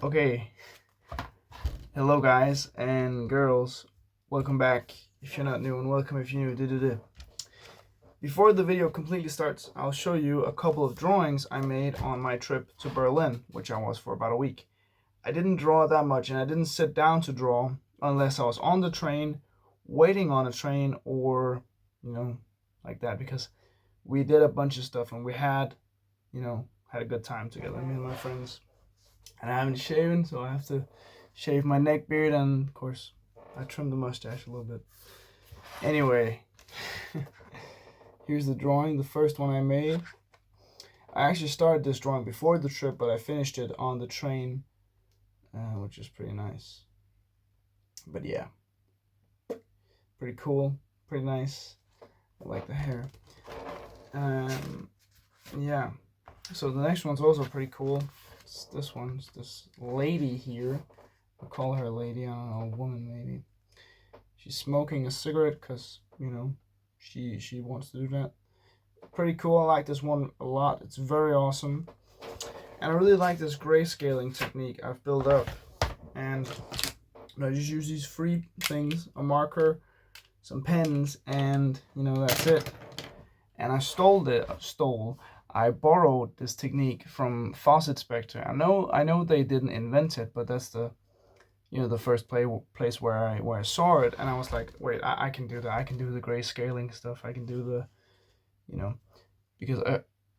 Okay, hello guys and girls, welcome back if you're not new and welcome if you're new. Before the video completely starts, I'll show you a couple of drawings I made on my trip to Berlin, which I was for about a week. I didn't draw that much and I didn't sit down to draw unless I was on the train, waiting on a train, or, like that, because we did a bunch of stuff and we had a good time together, me and my friends. And I haven't shaven, so I have to shave my neck beard, and of course I trimmed the mustache a little bit. Anyway, here's the drawing, the first one I made. I actually started this drawing before the trip, but I finished it on the train, which is pretty nice. But yeah, pretty cool, pretty nice. I like the hair. Yeah, so the next one's also pretty cool. This one's this lady here. I'll call her a lady, I don't know, a woman maybe. She's smoking a cigarette because, she wants to do that. Pretty cool. I like this one a lot. It's very awesome. And I really like this grayscaling technique I've built up. And I just use these free things, a marker, some pens, and that's it. And I borrowed this technique from Fawcett Spectre. I know they didn't invent it, but that's the first place where I saw it, and I was like, wait, I can do that. I can do the grayscaling stuff. I can do the, because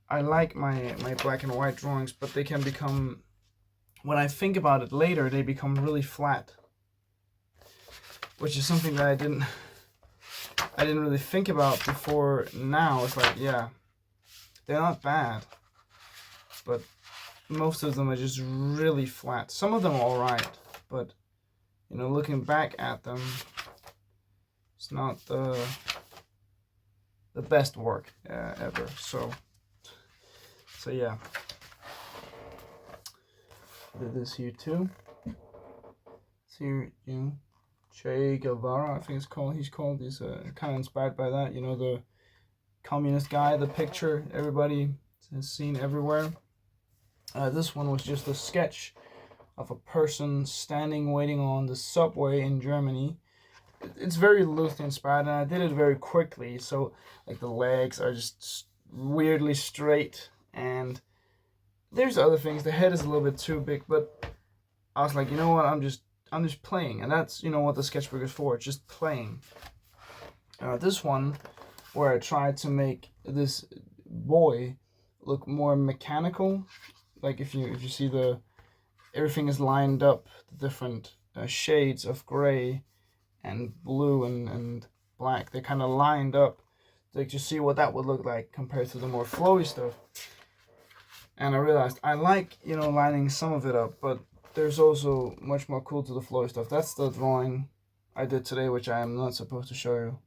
I like my black and white drawings, but they can become, when I think about it later, they become really flat, which is something that I didn't really think about before. Now it's like, yeah, they're not bad, but most of them are just really flat. Some of them are alright, but looking back at them, it's not the best work ever. So yeah, did this here too. It's here, Che Guevara, I think it's called. He's kind of inspired by that. The communist guy, the picture everybody has seen everywhere. This one was just a sketch of a person standing waiting on the subway in Germany. It's very loosely inspired, and I did it very quickly, so like the legs are just weirdly straight, and there's other things. The head is a little bit too big, but I was like, you know what, I'm just playing, and that's what the sketchbook is for. It's just playing. This one, where I tried to make this boy look more mechanical, like if you see everything is lined up, the different shades of gray and blue and black, they're kind of lined up, like to see what that would look like compared to the more flowy stuff. And I realized I like lining some of it up, but there's also much more cool to the flowy stuff. That's the drawing I did today, which I am not supposed to show you.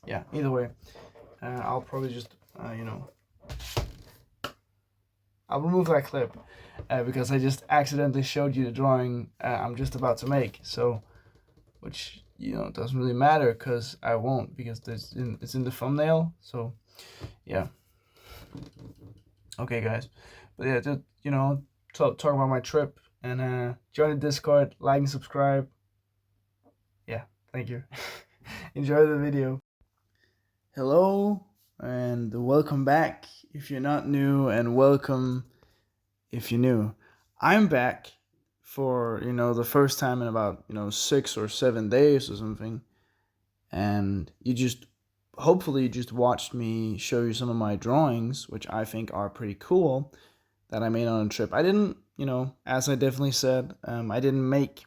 Yeah, either way, I'll probably just I'll remove that clip because I just accidentally showed you the drawing I'm just about to make. So, which doesn't really matter because I won't, because it's in the thumbnail. So, yeah. Okay, guys, but yeah, just talk about my trip, and join the Discord, like and subscribe. Yeah, thank you. Enjoy the video. Hello and welcome back if you're not new, and welcome if you're new. I'm back for the first time in about 6 or 7 days or something, and hopefully you just watched me show you some of my drawings, which I think are pretty cool, that I made on a trip. I didn't, as I definitely said, I didn't make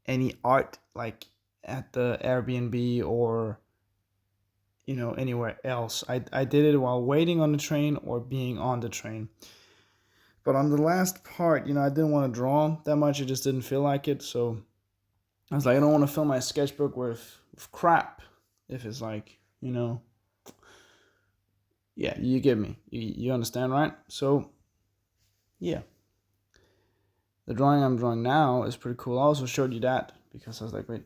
any art like at the Airbnb or anywhere else. I did it while waiting on the train or being on the train. But on the last part, I didn't want to draw that much. I just didn't feel like it. So I was like, I don't want to fill my sketchbook with crap. If it's like, yeah, you get me. You understand, right? So, yeah. The drawing I'm drawing now is pretty cool. I also showed you that because I was like, wait,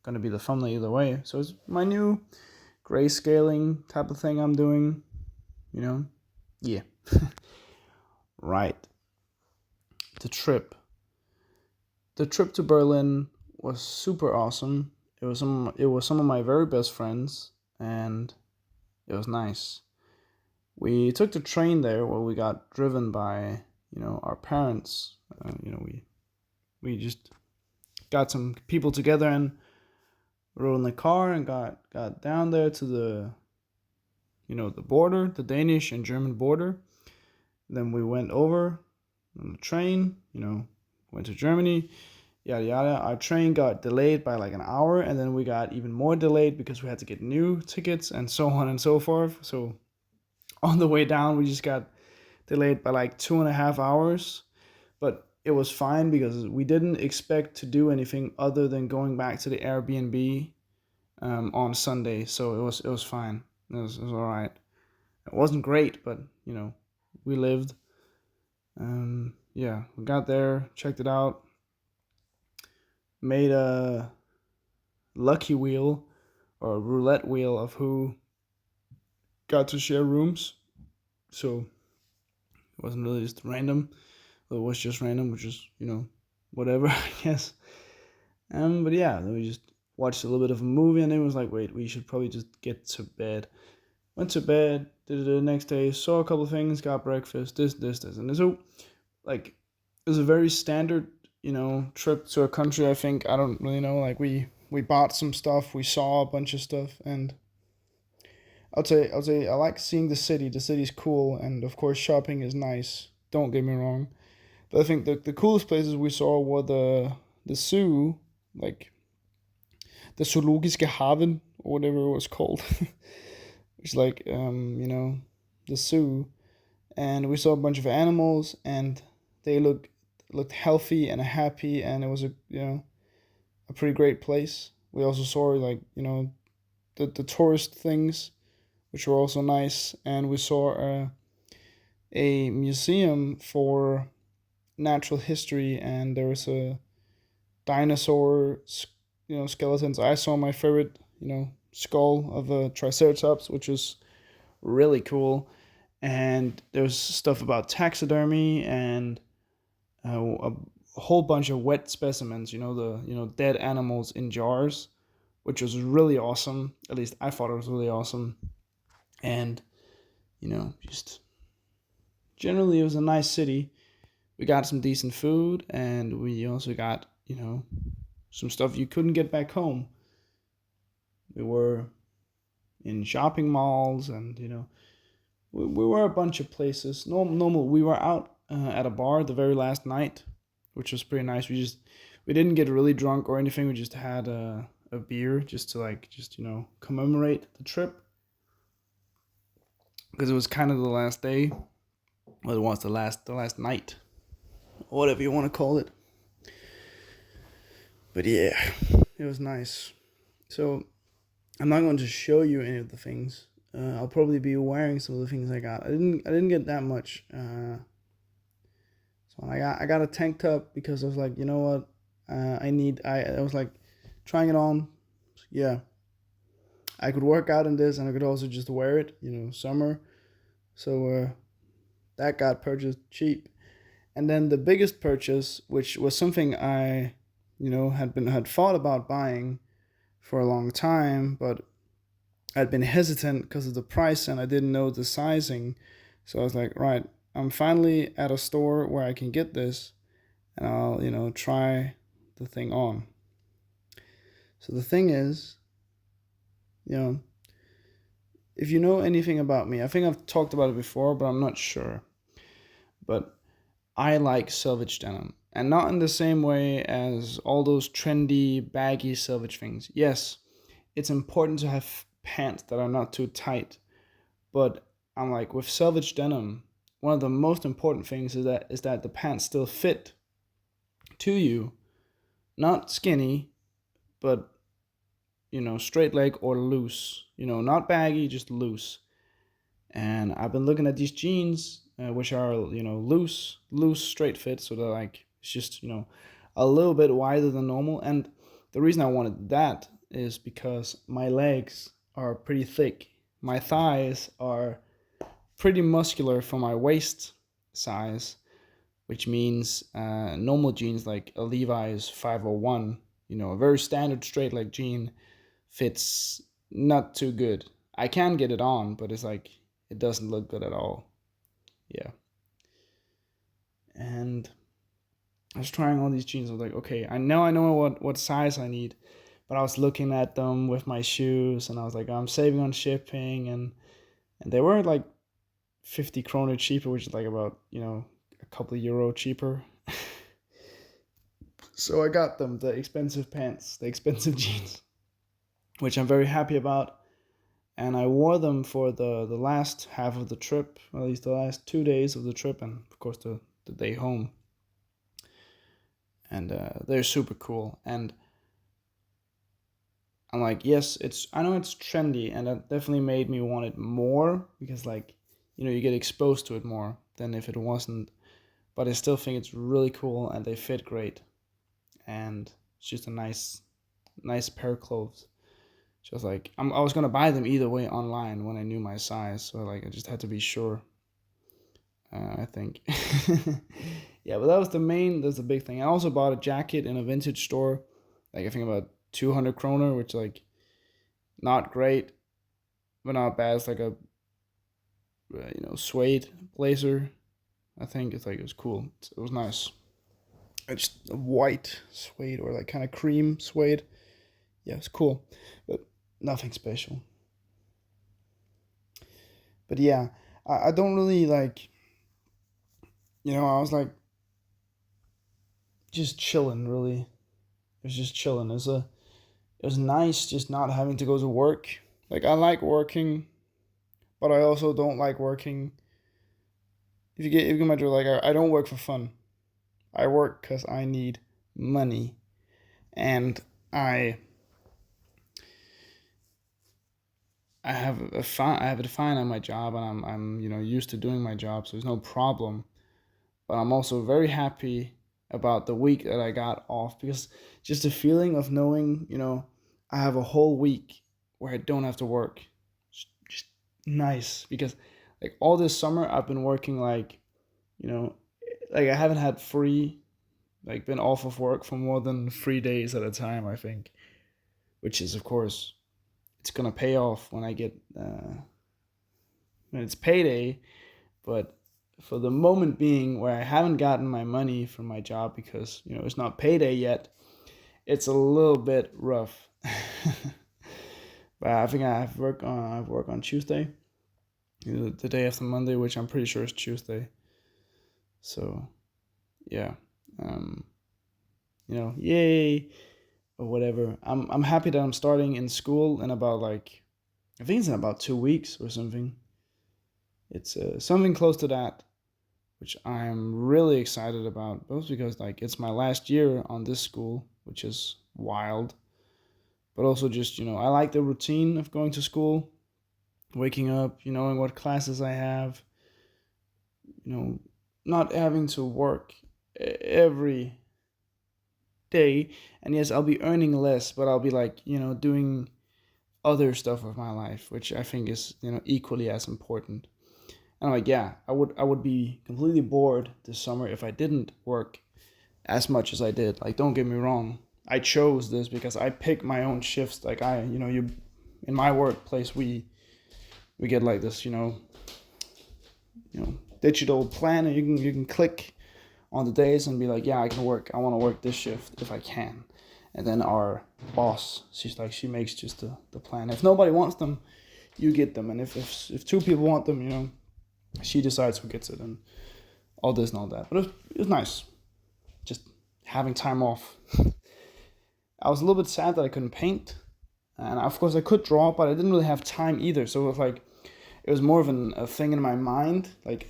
gonna be the thumbnail either way. So it's my new grayscaling type of thing I'm doing, yeah. Right. the trip. The trip to Berlin was super awesome. It was some of my very best friends, and it was nice. We took the train there where we got driven by our parents. We just got some people together and rode in the car and got down there to the border, the Danish and German border. Then we went over on the train, went to Germany, yada yada. Our train got delayed by like an hour, and then we got even more delayed because we had to get new tickets and so on and so forth. So on the way down, we just got delayed by like 2.5 hours, but it was fine because we didn't expect to do anything other than going back to the Airbnb on Sunday. So it was fine. It was all right. It wasn't great, but we lived. Yeah, we got there, checked it out, made a lucky wheel or a roulette wheel of who got to share rooms. So it wasn't really just random. It was just random, which is whatever, I guess. But yeah, then we just watched a little bit of a movie, and then it was like, wait, we should probably just get to bed. Went to bed, did it the next day, saw a couple of things, got breakfast, this, and so like it was a very standard, trip to a country. I think I don't really know. Like we bought some stuff, we saw a bunch of stuff, and I'll say I like seeing the city. The city's cool, and of course shopping is nice. Don't get me wrong, but I think the coolest places we saw were the zoo, like the zoologiske haven or whatever it was called. It's like the zoo, and we saw a bunch of animals, and they looked healthy and happy, and it was a pretty great place. We also saw like the tourist things, which were also nice, and we saw a museum for natural history, and there was a dinosaur skeletons. I saw my favorite skull of a triceratops, which was really cool. And there's stuff about taxidermy and a whole bunch of wet specimens, the dead animals in jars, which was really awesome. At least I thought it was really awesome. And just generally it was a nice city. We got some decent food, and we also got some stuff you couldn't get back home. We were in shopping malls, and we were a bunch of places. Normal. We were out at a bar the very last night, which was pretty nice. We didn't get really drunk or anything. We just had a beer just to commemorate the trip, because it was kind of the last day. Well, it was the last night, or whatever you want to call it. But yeah, it was nice. So I'm not going to show you any of the things. I'll probably be wearing some of the things I got. I didn't get that much. So I got a tank top because I was like, you know what, I was like trying it on. Yeah, I could work out in this, and I could also just wear it. Summer. So that got purchased cheap, and then the biggest purchase, which was something I, had thought about buying for a long time, but I'd been hesitant because of the price, and I didn't know the sizing. So I was like, right, I'm finally at a store where I can get this, and I'll, try the thing on. So the thing is, if you know anything about me, I think I've talked about it before, but I'm not sure. But I like selvage denim, and not in the same way as all those trendy, baggy selvage things. Yes, it's important to have pants that are not too tight, but I'm like, with selvage denim, one of the most important things is that the pants still fit to you, not skinny, but straight leg or loose. Not baggy, just loose. And I've been looking at these jeans, which are loose, straight fit, so they're like it's just a little bit wider than normal. And the reason I wanted that is because my legs are pretty thick. My thighs are pretty muscular for my waist size, which means normal jeans like a Levi's 501, a very standard straight leg jean, fits not too good. I can get it on, but it's like it doesn't look good at all. Yeah. And I was trying all these jeans. I was like, okay, I know what size I need, but I was looking at them with my shoes, and I was like, I'm saving on shipping, and they were like 50 kroner cheaper, which is like about a couple of euro cheaper. So I got them, the expensive pants, the expensive jeans, which I'm very happy about. And I wore them for the last half of the trip, or at least the last 2 days of the trip, and of course the day home. And they're super cool. And I'm like, yes, I know it's trendy, and that definitely made me want it more because, like, you get exposed to it more than if it wasn't. But I still think it's really cool, and they fit great, and it's just a nice pair of clothes. Just like I was gonna buy them either way online when I knew my size, so like I just had to be sure. I think, yeah, but that's the big thing. I also bought a jacket in a vintage store, like I think about 200 kroner, which like not great, but not bad. It's like a suede blazer. I think it was cool. It was nice. It's just a white suede or like kind of cream suede. Yeah, it's cool, but nothing special. But yeah, I don't really like. I was like just chilling. Really, it was just chilling. It was nice just not having to go to work. Like I like working, but I also don't like working. If you get my drill, like I don't work for fun. I work because I need money, and I I have a fine on my job, and I'm used to doing my job, so there's no problem. But I'm also very happy about the week that I got off because just the feeling of knowing I have a whole week where I don't have to work, just nice because like all this summer I've been working like you know like I haven't had free like been off of work for more than 3 days at a time, I think, which is of course it's gonna pay off when I get when it's payday. But for the moment being, where I haven't gotten my money from my job because it's not payday yet, it's a little bit rough. But I think I have work on Tuesday, the day after Monday, which I'm pretty sure is Tuesday. So yeah, um, yay or whatever. I'm happy that I'm starting in school in about like I think it's in about 2 weeks or something. It's something close to that, which I'm really excited about, both because like it's my last year on this school, which is wild, but also just I like the routine of going to school, waking up, knowing what classes I have, you know, not having to work every day. And yes, I'll be earning less, but I'll be like doing other stuff with my life, which I think is equally as important. And I'm like, yeah, I would be completely bored this summer if I didn't work as much as I did. Like, don't get me wrong, I chose this because I pick my own shifts. Like you in my workplace we get like this, digital plan, and you can click on the days and be like, yeah, I want to work this shift if I can. And then our boss, she makes just the plan. If nobody wants them, you get them, and if two people want them, she decides who gets it, and all this and all that. But it was nice, just having time off. I was a little bit sad that I couldn't paint, and of course I could draw, but I didn't really have time either. So it was more of a thing in my mind, like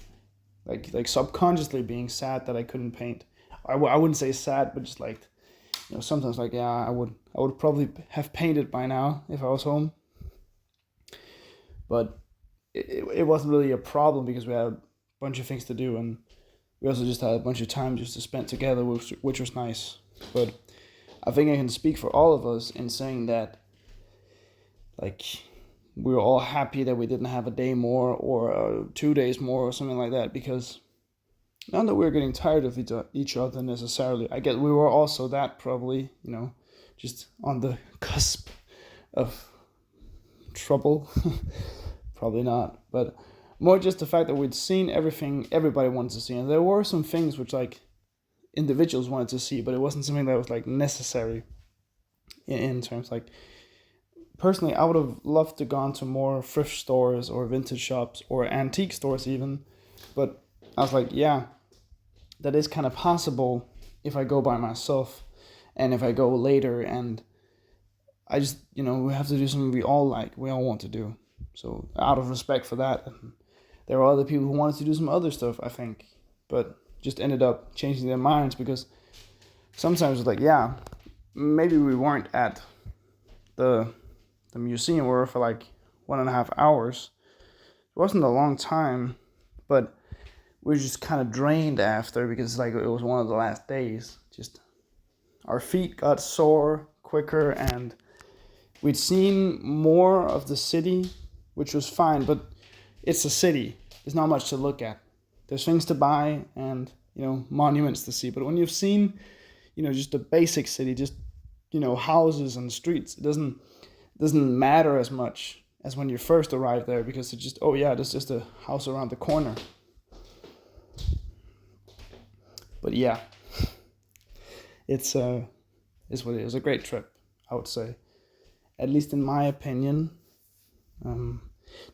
subconsciously being sad that I couldn't paint. I wouldn't say sad, but just like sometimes like yeah, I would probably have painted by now if I was home, but it wasn't really a problem because we had a bunch of things to do, and we also just had a bunch of time just to spend together, which was nice. But I think I can speak for all of us in saying that, like, we were all happy that we didn't have a day more or 2 days more or something like that, because Not that we were getting tired of each other necessarily. I guess we were also that probably, just on the cusp of trouble. Probably not, but more just the fact that we'd seen everything everybody wanted to see, and there were some things which like individuals wanted to see, but it wasn't something that was like necessary in terms like. Personally, I would have loved to gone to more thrift stores or vintage shops or antique stores even, but I was like, yeah, that is kind of possible if I go by myself, and if I go later, and I just, we have to do something we all like, we all want to do. So out of respect for that, there were other people who wanted to do some other stuff, I think, but just ended up changing their minds because sometimes it's like, yeah, maybe we weren't at the museum were for like 1.5 hours. It wasn't a long time, but we were just kind of drained after because like it was one of the last days. Just our feet got sore quicker, and we'd seen more of the city, which was fine, but it's a city. There's not much to look at. There's things to buy and, monuments to see. But when you've seen, just a basic city, just, houses and streets, it doesn't matter as much as when you first arrive there, because it's just, oh yeah, there's just a house around the corner. But yeah, it's what it is. A great trip, I would say, at least in my opinion.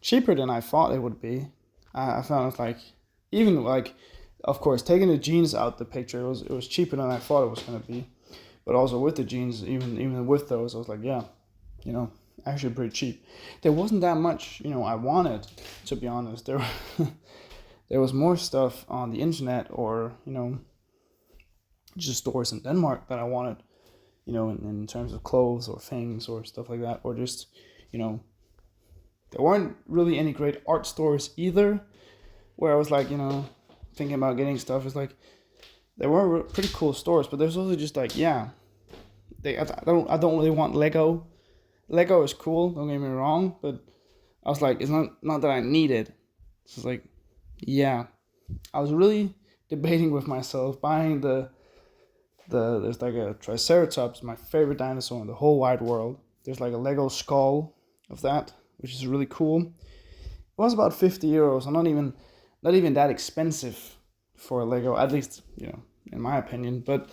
Cheaper than I thought it would be. I found it like, even like, of course, taking the jeans out the picture, it was cheaper than I thought it was gonna be. But also with the jeans, even with those, I was like, yeah, actually pretty cheap. There wasn't that much, I wanted, to be honest. There was more stuff on the internet or, just stores in Denmark that I wanted, in terms of clothes or things or stuff like that. Or just, there weren't really any great art stores either, where I was like, thinking about getting stuff. It's like, there were pretty cool stores, but there's also just like, yeah, I don't really want Lego. Lego is cool, don't get me wrong, but I was like, it's not that I need it. It's like, yeah, I was really debating with myself buying there's like a Triceratops, my favorite dinosaur in the whole wide world. There's like a Lego skull of that, which is really cool. It was about 50 euros, and not even that expensive for a Lego, at least, in my opinion. But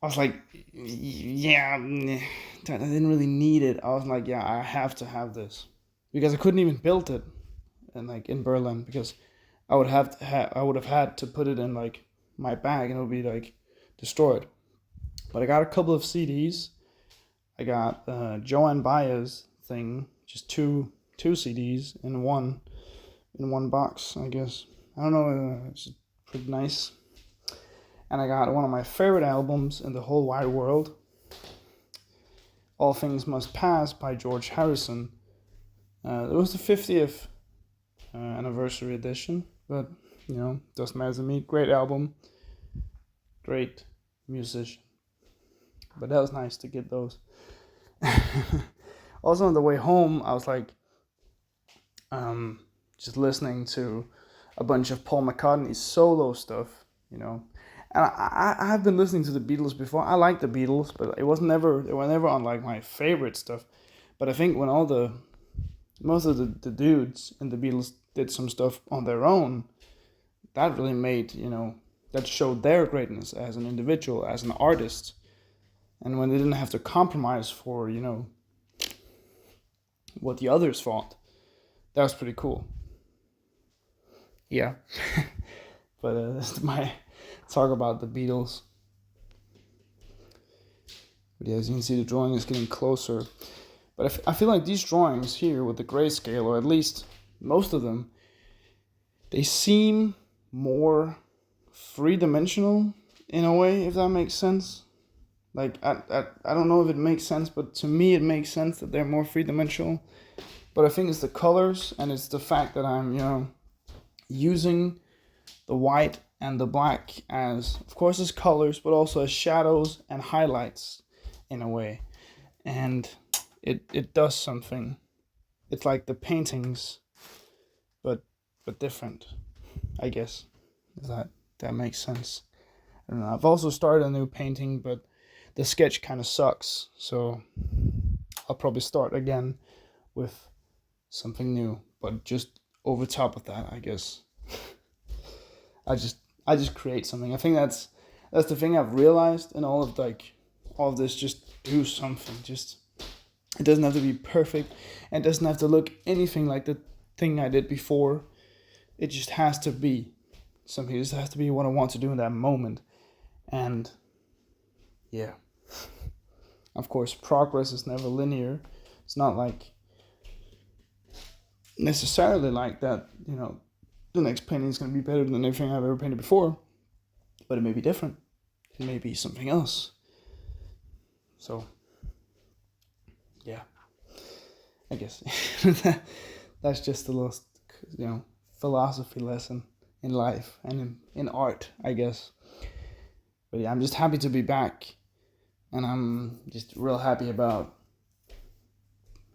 I was like, yeah, I didn't really need it. I was like, yeah, I have to have this, because I couldn't even build it in Berlin, because I would have had to put it in like my bag, and it would be like destroyed. But I got a couple of CDs. I got Joanne Baez's thing, just two CDs in one box, I guess. I don't know, it's pretty nice. And I got one of my favorite albums in the whole wide world, All Things Must Pass by George Harrison. It was the 50th anniversary edition, but, doesn't matter to me. Great album, great musician. But that was nice to get those. Also on the way home, I was like, just listening to a bunch of Paul McCartney's solo stuff, And I have been listening to the Beatles before. I like the Beatles, but they were never on like my favorite stuff. But I think when most of the dudes in the Beatles did some stuff on their own, that really made, that showed their greatness as an individual, as an artist. And when they didn't have to compromise for, what the others thought, that was pretty cool. Yeah. But that's my talk about the Beatles. But yeah, as you can see, the drawing is getting closer. But I feel like these drawings here with the grayscale, or at least most of them, they seem more three-dimensional in a way, if that makes sense. Like, I don't know if it makes sense, but to me it makes sense that they're more three-dimensional. But I think it's the colors, and it's the fact that I'm, using the white and the black as, of course, as colors, but also as shadows and highlights in a way. And it does something. It's like the paintings, but different, I guess. If that makes sense. I don't know. I've also started a new painting, but the sketch kind of sucks, so I'll probably start again with something new, but just over top of that, I guess. I just create something. I think that's the thing I've realized in all of this. Just do something. Just, it doesn't have to be perfect, and it doesn't have to look anything like the thing I did before. It just has to be something. It just has to be what I want to do in that moment. And yeah, of course, progress is never linear. It's not like necessarily like that, the next painting is going to be better than everything I've ever painted before, but it may be different. It may be something else. So yeah, I guess that's just a little, philosophy lesson in life and in art, I guess. But yeah, I'm just happy to be back, and I'm just real happy about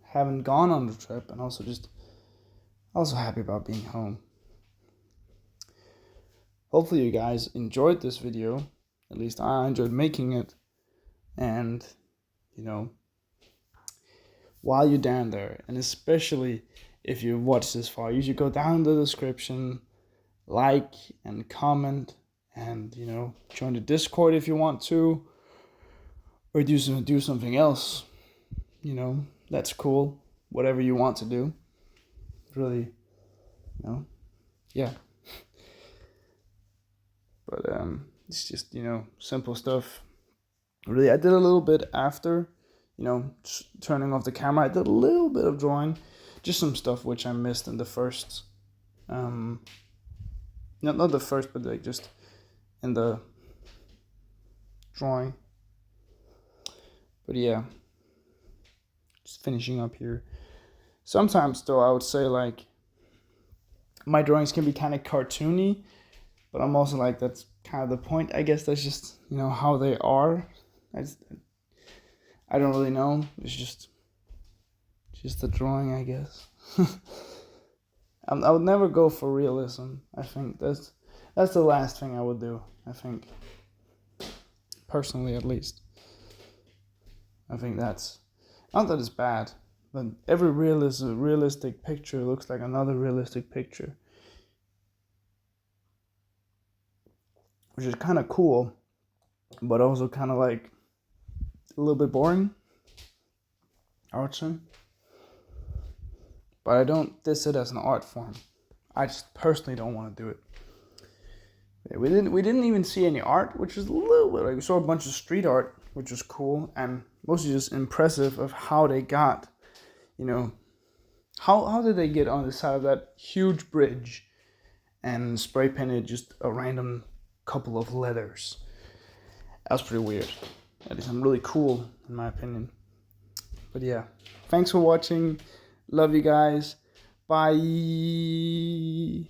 having gone on the trip, and also happy about being home. Hopefully you guys enjoyed this video. At least I enjoyed making it. And, while you're down there, and especially if you watch this far, you should go down in the description, like and comment, and, join the Discord if you want to, or do something else. That's cool. Whatever you want to do. Really, yeah. But it's just, simple stuff. Really, I did a little bit after, turning off the camera. I did a little bit of drawing, just some stuff which I missed in the first, not the first, but like just in the drawing. But yeah, just finishing up here. Sometimes though, I would say like my drawings can be kind of cartoony, but I'm also like, that's kind of the point. I guess that's just, how they are. I don't really know. It's just the drawing, I guess. I would never go for realism. I think that's the last thing I would do. I think, personally at least. I think that's, not that it's bad, but every realistic picture looks like another realistic picture, which is kind of cool, but also kind of like a little bit boring, I would say. But I don't diss it as an art form. I just personally don't want to do it. Yeah, we didn't even see any art, which is a little bit like, we saw a bunch of street art, which was cool, and mostly just impressive of how they got, how did they get on the side of that huge bridge and spray painted just a random couple of letters. That was pretty weird. That is really cool, in my opinion. But yeah, thanks for watching. Love you guys. Bye.